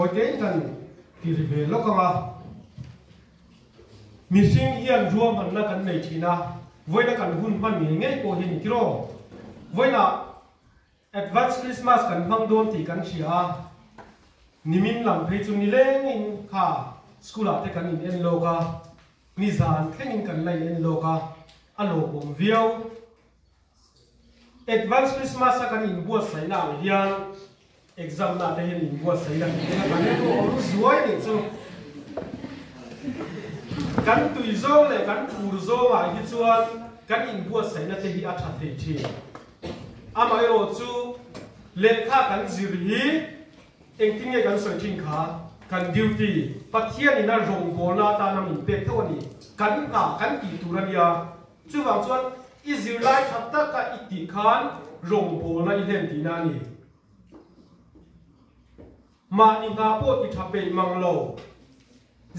rồi đến gần thì về lúc mà mình sinh hiền rùa mình là cần này chỉ na với là cần hun pan mình nghe cô hình kilo với là advance Christmas cần mang đón thì cần xia nimin làm thấy chúng ni lên in ha school ate cần in loga ni zan khen in cần lại in loga alo bom viau advance Christmas cần in buat sai na hian exam na te hin in buat sai na kan ne ko ru zuai ni chu kan tui zo le kan ur zo ma hi chuan kan in buat sai na te hi a tha the thi ama ero chu le kha kan zir hi eng tinge kan soi thin kha kan duty pathian ina rong go na ta na min pe thoni kan ka kan ti turania chu wang chuan izir lai thatta ka iti khan rong bo na ilen ti na ni ma ni nga po ti thape manglo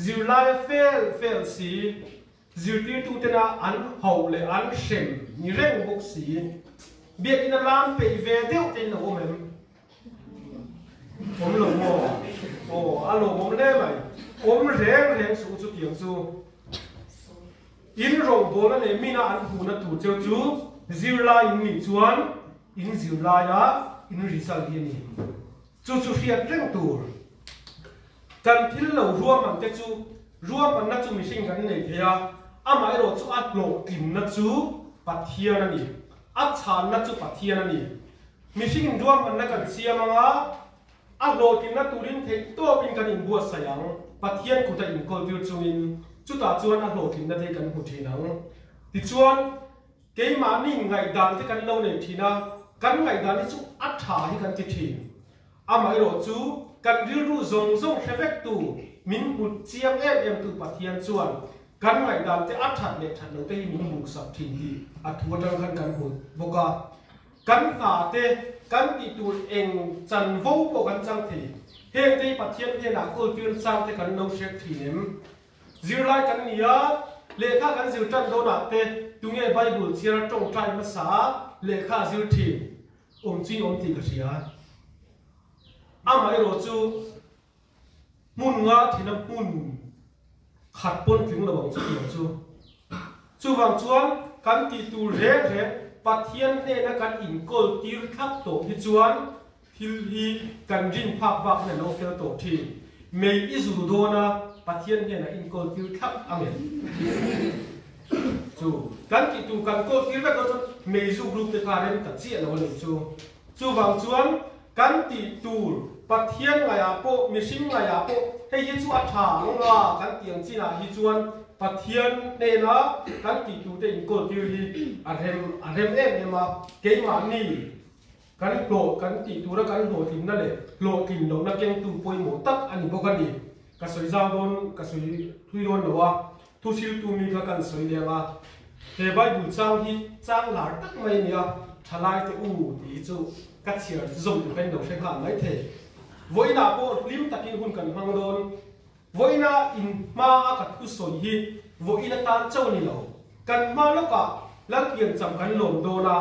zir lai fel si zir ti tu tena an hau le an shem ni reng bok si biếc in lam pe ve deu ten lo mem om lo mo alo om le mai om reng su chu tiang su in ro bo na le mina an hu na tu cheu chu zir la in mi chuan in zir la ya in result hi ni chu hiat reng tur kan thil lo ruam an te chu ruam an na chu mi sing kan nei thea amai ro chu at lo tim na chu pathian ani at chan na chu pathian ani mi sing ruam an na kan siamanga a lo tim na turin the to pin kan in buat sayang pathian ku ta in kol tir chuin chu ta chuan a lo tim na the kan hu thinang ti chuan ke ma ni ngai dan te kan lo nei thina kan ngai dan chu at tha hi kan ti thin amai ro chu kan ril ru zong hevek tu min hut chiam em tu pathian chuan kan ngai dan te at that le that lo te min buk sak thin hi a thu tang kan hut boka kan ta te kan ti tu eng chan vo ko kan chang thi heng te pathian he na ko tir sang te kan no shek thi nem zir lai kan nia le kha kan zir tan do na te tu nge bible chira tong trai ma sa le kha zir thi chi om ti ka sia amai ro chu mun nga thina mun khat pon thing lo bang chu wang chuan kan ti tu re pathian ne na kan in kol tir thap to hi chuan thil hi kan rin phak wak na lo fel to thi mei izu do na pathian ne na in kol tir thap amen chu kan ti tu kan kol tir ba ko mei zu group te karen ta chi lo le chu wang chuan kan ti tu pathian ngai a po mishing ngai a po hei hi chu a tha nga kan tiang chi na hi chuan pathian ne na kan ti tu te in ko tir hi a rem em ma ke ma ni kan lo kan ti tu ra kan lo tin na le lo tin lo na keng tu poi mo tak ani bokani ka soi za don ka soi thui don lo wa tu sil tu mi ka kan soi le ma te bible chang hi chang lar tak mai nia thalai te u ti chu ka chiar zom tu pen do se kha mai the voina po lim takin hun kan hang don voina in ma a kat ku soi hi voina tan chau ni lo kan ma lo ka lang pian cham kan lom do na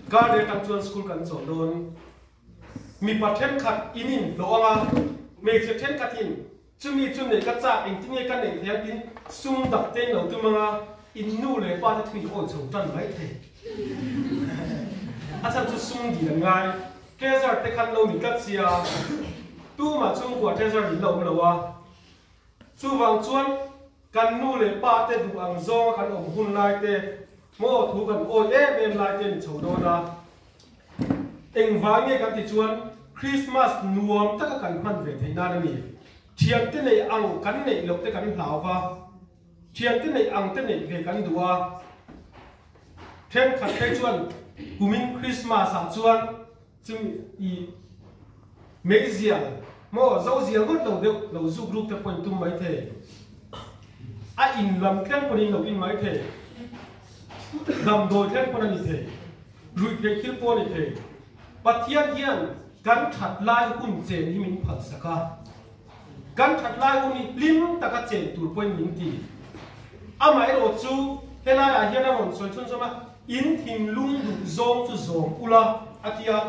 ka de tang chuan school kan chon don mi pathen khat inin lo anga me che then katin chumi chum ne ka cha eng tinge kan ne thia tin sum dak te no tu manga in nu le pa ta thui oi chou tan mai the a chan chu sum di ngai treasure te khan lo mi kat sia tu ma chung kwa treasure ni lo lo wa chu wang chuan kan nu le pa te du ang zo kan om hun lai te mo thu kan o em lai te ni chho do na eng wang nge kan ti chuan Christmas nuam ta kan man ve theina na ni thiam te nei ang kan nei lo te kan hlau wa thiam te nei ang te nei ve kan duwa then khat te chuan kumin Christmas a chuan chung i mezia mo zo zia gut lo de lo zu group te point tum mai the a in lam khen ko ni lo in mai the dam do khen ko ni the rui ke khil po ni the pathian hian kan that lai hun chen hi min phal saka kan that lai hun ni lim taka chen tur point min ti amai ro chu helai a hian a hon soi chun soma in thing lung du zong chu zong ula atia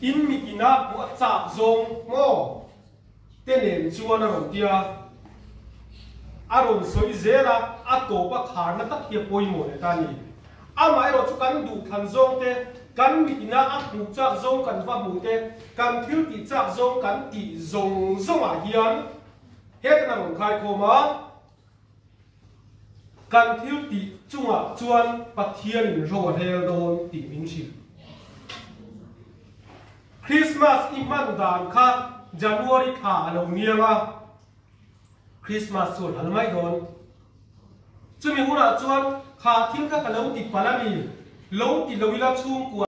in mi ina bu cha zong mo tên nền chua nó rồng tia aron soi zera ato pa khar na tak hiệp bôi mồ này ta nhỉ mai rồi chú cắn đủ thần zong te cắn bị na áp đủ chắc zong cắn va mù te cắn thiếu thì chắc zong cắn thì zong à hiền hết là rồng khai khô mà cắn thiếu thì chung à chuan bát thiên rồi theo đồn thì minh chỉ Christmas iman dan kha January kha lo nianga Christmas sul halmai don chumi hura chuan kha thil kha ka lo ti palani lo ti lo ila chung